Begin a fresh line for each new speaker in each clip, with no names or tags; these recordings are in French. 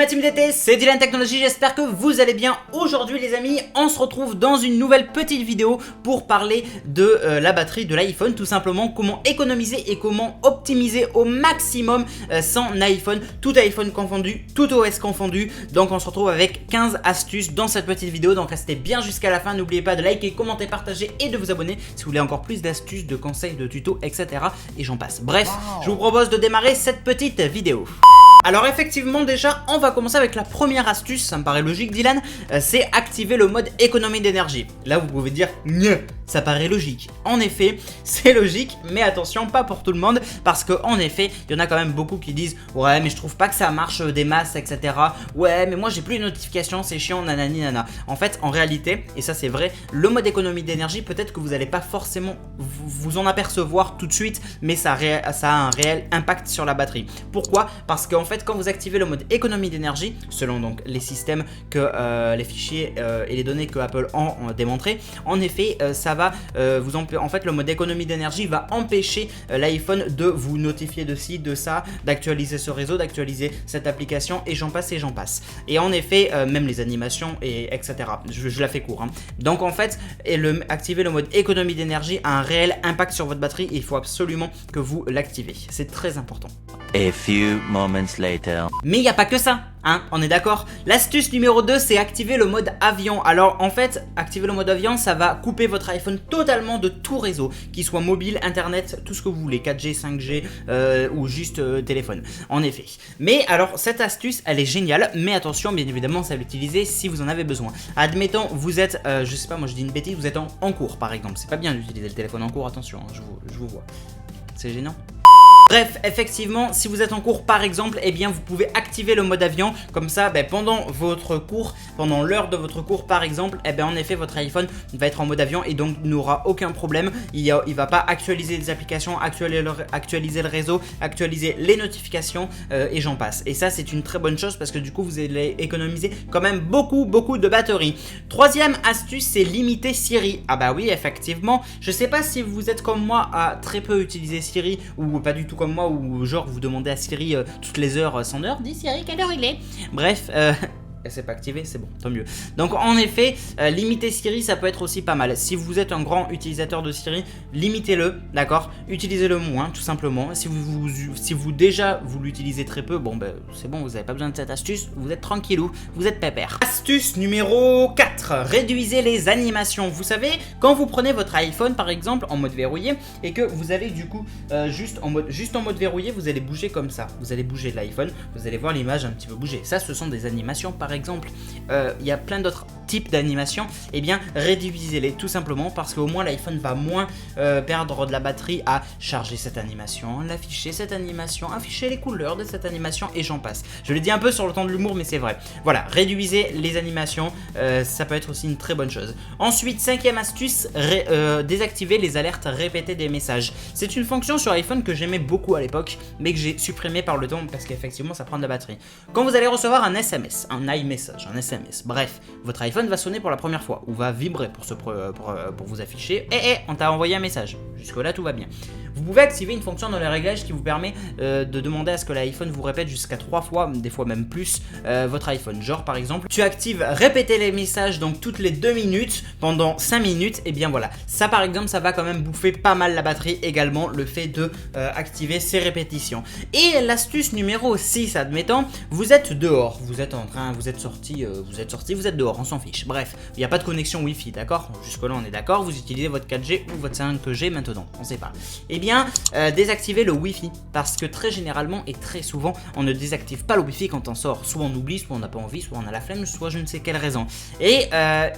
ma team d'été, c'est Dylan Technologies, j'espère que vous allez bien. Aujourd'hui les amis, on se retrouve dans une nouvelle petite vidéo pour parler de la batterie de l'iPhone. Tout simplement, comment économiser et comment optimiser au maximum son iPhone, tout iPhone confondu, tout OS confondu. Donc on se retrouve avec 15 astuces dans cette petite vidéo, donc restez bien jusqu'à la fin. N'oubliez pas de liker, commenter, partager et de vous abonner si vous voulez encore plus d'astuces, de conseils, de tutos, etc. Et j'en passe. Bref, je vous propose de démarrer cette petite vidéo. Alors effectivement déjà on va commencer avec la première astuce, ça me paraît logique Dylan, c'est activer le mode économie d'énergie. Là vous pouvez dire ça paraît logique. En effet c'est logique, mais attention, pas pour tout le monde, parce que en effet il y en a quand même beaucoup qui disent ouais mais je trouve pas que ça marche des masses, etc. Ouais mais moi j'ai plus de notifications, c'est chiant, nanani nana. En fait en réalité, et ça c'est vrai, le mode économie d'énergie, peut-être que vous n'allez pas forcément vous en apercevoir tout de suite, mais ça a un réel impact sur la batterie. Pourquoi? Parce qu'en fait quand vous activez le mode économie d'énergie, selon donc les systèmes que les fichiers et les données que Apple ont démontré, en effet ça va en fait le mode économie d'énergie va empêcher l'iPhone de vous notifier de ci, de ça, d'actualiser ce réseau, d'actualiser cette application et j'en passe et j'en passe. Et en effet même les animations et etc. Je la fais court hein. Donc en fait activer le mode économie d'énergie a un réel impact sur votre batterie et il faut absolument que vous l'activez. C'est très important.
A few moments later.
Mais il n'y a pas que ça, hein, on est d'accord. L'astuce numéro 2, c'est activer le mode avion. Alors en fait, activer le mode avion, ça va couper votre iPhone totalement de tout réseau, qu'il soit mobile, internet, tout ce que vous voulez, 4G, 5G ou juste téléphone, en effet. Mais alors cette astuce, elle est géniale, mais attention, bien évidemment, ça va l'utiliser si vous en avez besoin. Admettons, vous êtes, je sais pas, moi je dis une bêtise, vous êtes en cours par exemple. C'est pas bien d'utiliser le téléphone en cours, attention, hein, je vous vois. C'est gênant. Bref, effectivement, si vous êtes en cours par exemple, eh bien vous pouvez activer le mode avion. Comme ça, pendant votre cours, pendant l'heure de votre cours par exemple, eh bien en effet votre iPhone va être en mode avion et donc n'aura aucun problème. Il va pas actualiser les applications, actualiser le réseau, actualiser les notifications et j'en passe. Et ça c'est une très bonne chose parce que du coup vous allez économiser quand même beaucoup de batterie. Troisième astuce, c'est limiter Siri. Ah bah oui, effectivement, je sais pas si vous êtes comme moi à très peu utiliser Siri ou pas du tout comme moi, ou genre vous demandez à Siri toutes les heures, 100 heures, dis Siri quelle heure il est. Bref, elle s'est pas activée, c'est bon, tant mieux. Donc en effet, limiter Siri, ça peut être aussi pas mal. Si vous êtes un grand utilisateur de Siri, limitez-le, d'accord. Utilisez-le moins, tout simplement. Si vous déjà vous l'utilisez très peu, bon c'est bon, vous n'avez pas besoin de cette astuce, vous êtes tranquillou, vous êtes pépère. Astuce numéro 4, réduisez les animations. Vous savez, quand vous prenez votre iPhone par exemple en mode verrouillé et que vous allez du coup juste en mode verrouillé, vous allez bouger comme ça. Vous allez bouger l'iPhone, vous allez voir l'image un petit peu bouger. Ça, ce sont des animations par exemple. Il y a plein d'autres types d'animations. Eh bien réduisez-les tout simplement parce qu'au moins l'iPhone va moins perdre de la batterie à charger cette animation, l'afficher cette animation, afficher les couleurs de cette animation et j'en passe. Je l'ai dit un peu sur le ton de l'humour mais c'est vrai. Voilà, réduisez les animations, ça peut être aussi une très bonne chose. Ensuite, cinquième astuce, désactiver les alertes répétées des messages. C'est une fonction sur iPhone que j'aimais beaucoup à l'époque mais que j'ai supprimé par le temps parce qu'effectivement ça prend de la batterie. Quand vous allez recevoir un SMS, un iMessage, un SMS, bref, votre iPhone va sonner pour la première fois ou va vibrer pour vous afficher on t'a envoyé un message. Jusque là tout va bien. Vous pouvez activer une fonction dans les réglages qui vous permet de demander à ce que l'iPhone vous répète jusqu'à 3 fois, des fois même plus, votre iPhone. Genre par exemple, tu actives répéter les messages donc toutes les 2 minutes pendant 5 minutes, et bien voilà. Ça par exemple, ça va quand même bouffer pas mal la batterie également, le fait de activer ces répétitions. Et l'astuce numéro 6, admettons, vous êtes dehors, vous êtes sorti, vous êtes dehors, on s'en fiche. Bref, il n'y a pas de connexion Wi-Fi, d'accord? Jusque là on est d'accord, vous utilisez votre 4G ou votre 5G maintenant, on sait pas. Et bien désactiver le Wi-Fi parce que très généralement et très souvent on ne désactive pas le Wi-Fi quand on sort. Soit on oublie, soit on n'a pas envie, soit on a la flemme, soit je ne sais quelle raison. Et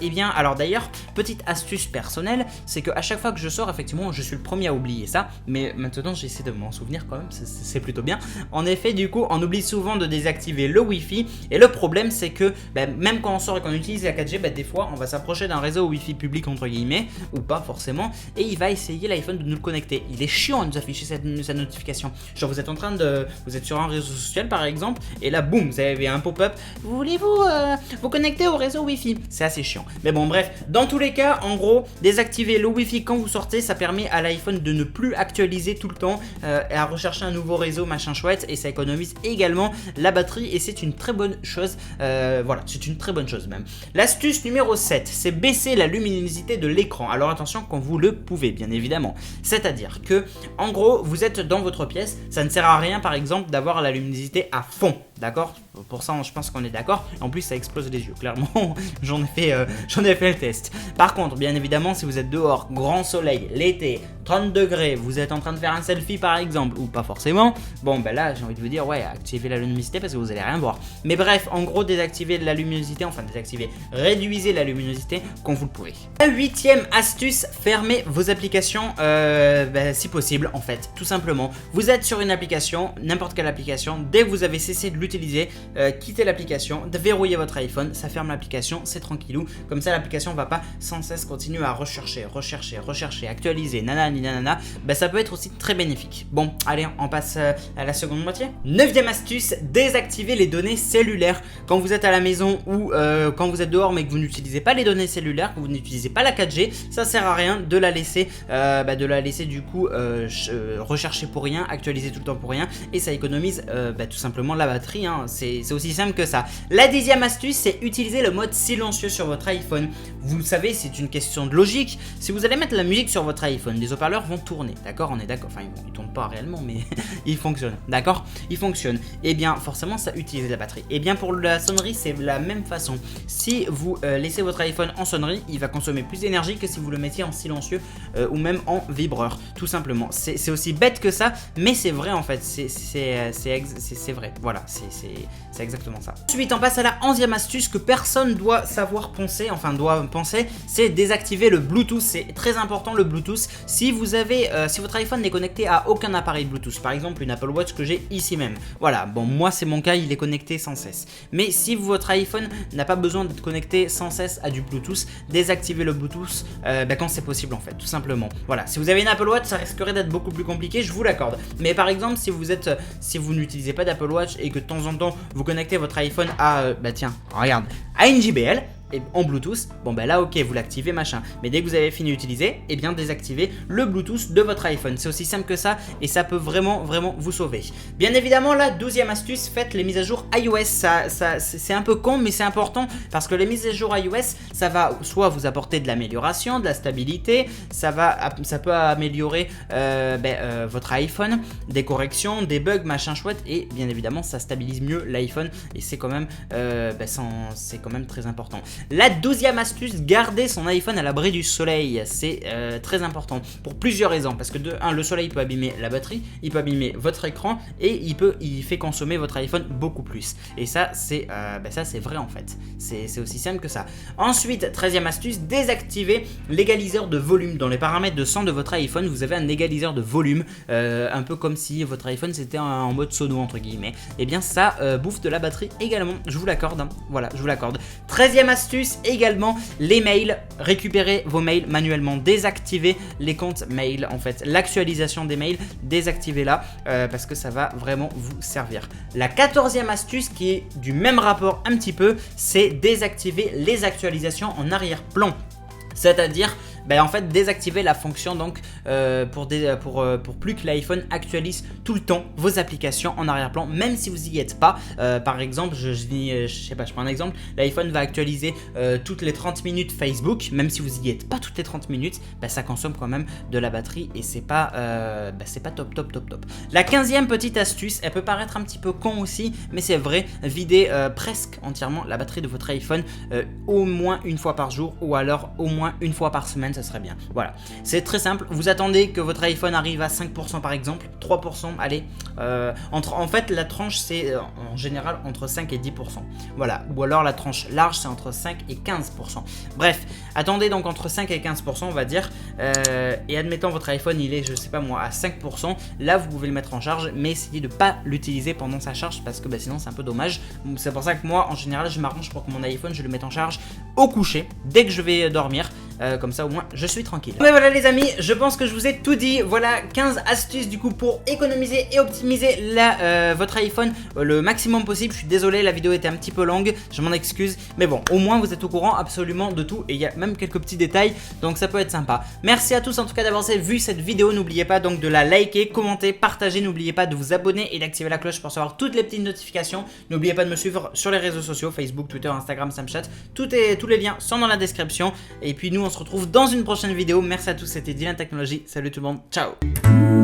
bien alors d'ailleurs, petite astuce personnelle, c'est qu'à chaque fois que je sors, effectivement je suis le premier à oublier ça, mais maintenant j'essaie de m'en souvenir quand même, c'est plutôt bien. En effet du coup on oublie souvent de désactiver le Wi-Fi et le problème c'est que même quand on sort et qu'on utilise la 4G, bah, des fois on va s'approcher d'un réseau Wi-Fi public entre guillemets, ou pas forcément, et il va essayer l'iPhone de nous le connecter. Il est chiant de nous afficher sa notification. Genre vous êtes sur un réseau social par exemple, et là boum, vous avez un pop-up, voulez-vous vous connecter au réseau Wi-Fi. C'est assez chiant. Mais bon bref, dans tous les cas, en gros, désactiver le Wi-Fi quand vous sortez, ça permet à l'iPhone de ne plus actualiser tout le temps et à rechercher un nouveau réseau machin chouette, et ça économise également la batterie et c'est une très bonne chose. Voilà, c'est une très bonne chose même. L'astuce numéro 7, c'est baisser la luminosité de l'écran. Alors attention quand vous le pouvez, bien évidemment. C'est-à-dire que, en gros, vous êtes dans votre pièce, ça ne sert à rien par exemple d'avoir la luminosité à fond, d'accord? Pour ça, je pense qu'on est d'accord. En plus, ça explose les yeux, clairement. j'en ai fait le test. Par contre, bien évidemment, si vous êtes dehors, grand soleil, l'été, 30 degrés, vous êtes en train de faire un selfie par exemple, ou pas forcément, bon ben là j'ai envie de vous dire ouais, activez la luminosité parce que vous allez rien voir. Mais bref, en gros désactivez la luminosité, réduisez la luminosité quand vous le pouvez. La 8e astuce, fermez vos applications si possible en fait, tout simplement. Vous êtes sur une application, n'importe quelle application, dès que vous avez cessé de l'utiliser, quittez l'application, verrouillez votre iPhone, ça ferme l'application, c'est tranquillou, comme ça l'application va pas sans cesse continuer à rechercher, actualiser, nanani nanana, bah ça peut être aussi très bénéfique. Bon, allez, on passe à la seconde moitié. 9e astuce, désactivez les données cellulaires. Quand vous êtes à la maison ou quand vous êtes dehors mais que vous n'utilisez pas les données cellulaires, que vous n'utilisez pas la 4G, ça sert à rien de la laisser, du coup rechercher pour rien, actualiser tout le temps pour rien, et ça économise tout simplement la batterie, hein. C'est aussi simple que ça. La 10e astuce, c'est utiliser le mode silencieux sur votre iPhone. Vous le savez, c'est une question de logique. Si vous allez mettre la musique sur votre iPhone, les haut-parleurs vont tourner, d'accord? On est d'accord, enfin ils tournent pas réellement mais ils fonctionnent, d'accord? Ils fonctionnent, et bien forcément ça utilise la batterie. Et bien pour la sonnerie c'est la même façon. Si vous laissez votre iPhone en sonnerie, il va consommer plus d'énergie que si vous le mettiez en silencieux ou même en vibreur, tout simplement. C'est aussi bête que ça, mais c'est vrai en fait, c'est vrai, voilà, c'est exactement ça. Ensuite on passe à la 11e astuce que personne doit penser, c'est désactiver le Bluetooth. C'est très important le Bluetooth. Si votre iPhone n'est connecté à aucun appareil Bluetooth, par exemple une Apple Watch que j'ai ici même, voilà, bon moi c'est mon cas, il est connecté sans cesse. Mais si votre iPhone n'a pas besoin d'être connecté sans cesse à du Bluetooth, désactivez le Bluetooth quand c'est possible en fait, tout simplement. Voilà, si vous avez une Apple Watch, ça risquerait d'être beaucoup plus compliqué, je vous l'accorde. Mais par exemple, si vous n'utilisez pas d'Apple Watch et que de temps en temps vous connectez votre iPhone à, à une JBL, et en Bluetooth, bon bah là ok, vous l'activez machin, mais dès que vous avez fini d'utiliser, et bien désactivez le Bluetooth de votre iPhone. C'est aussi simple que ça et ça peut vraiment vous sauver. Bien évidemment, la 12e astuce, faites les mises à jour iOS. C'est un peu con mais c'est important parce que les mises à jour iOS, ça va soit vous apporter de l'amélioration, de la stabilité, ça peut améliorer votre iPhone, des corrections, des bugs machin chouette, et bien évidemment ça stabilise mieux l'iPhone et c'est quand même très important. La 12e astuce, garder son iPhone à l'abri du soleil. C'est très important pour plusieurs raisons. Parce que de 1, le soleil peut abîmer la batterie, il peut abîmer votre écran et il fait consommer votre iPhone beaucoup plus. Et ça, c'est vrai en fait. C'est aussi simple que ça. Ensuite, 13e astuce, désactiver l'égaliseur de volume. Dans les paramètres de son de votre iPhone, vous avez un égaliseur de volume. Un peu comme si votre iPhone c'était en mode sono entre guillemets. Et bien ça bouffe de la batterie également. Je vous l'accorde. Hein. Voilà, je vous l'accorde. 13e astuce également, les mails, récupérez vos mails manuellement, désactivez les comptes mail en fait, l'actualisation des mails, désactivez-la parce que ça va vraiment vous servir. La 14e astuce qui est du même rapport un petit peu, c'est désactiver les actualisations en arrière-plan. C'est-à-dire en fait désactiver la fonction donc pour plus que l'iPhone actualise tout le temps vos applications en arrière-plan, même si vous y êtes pas. Par exemple, je prends un exemple, l'iPhone va actualiser toutes les 30 minutes Facebook, même si vous y êtes pas toutes les 30 minutes, ça consomme quand même de la batterie et c'est pas top. La 15e petite astuce, elle peut paraître un petit peu con aussi, mais c'est vrai, videz presque entièrement la batterie de votre iPhone au moins une fois par jour ou alors au moins une fois par semaine. semaine, ça serait bien. Voilà, c'est très simple. Vous attendez que votre iPhone arrive à 5% par exemple, 3%, allez. En fait, la tranche, c'est en général entre 5 et 10%. Voilà, ou alors la tranche large, c'est entre 5 et 15%. Bref, attendez donc entre 5 et 15%, on va dire. Et admettons votre iPhone, il est, je sais pas moi, à 5%. Là, vous pouvez le mettre en charge, mais essayez de ne pas l'utiliser pendant sa charge parce que sinon, c'est un peu dommage. C'est pour ça que moi, en général, je m'arrange pour que mon iPhone, je le mette en charge au coucher, dès que je vais dormir. Comme ça, au moins, je suis tranquille. Mais voilà, les amis, je pense que je vous ai tout dit. Voilà 15 astuces du coup pour économiser et optimiser votre iPhone le maximum possible. Je suis désolé, la vidéo était un petit peu longue, je m'en excuse. Mais bon, au moins, vous êtes au courant absolument de tout. Et il y a même quelques petits détails, donc ça peut être sympa. Merci à tous en tout cas d'avoir vu cette vidéo. N'oubliez pas donc de la liker, commenter, partager. N'oubliez pas de vous abonner et d'activer la cloche pour savoir toutes les petites notifications. N'oubliez pas de me suivre sur les réseaux sociaux, Facebook, Twitter, Instagram, Snapchat. Tous les liens sont dans la description. Et puis nous, on se retrouve dans une prochaine vidéo. Merci à tous, c'était Dylan Technologies. Salut tout le monde, ciao.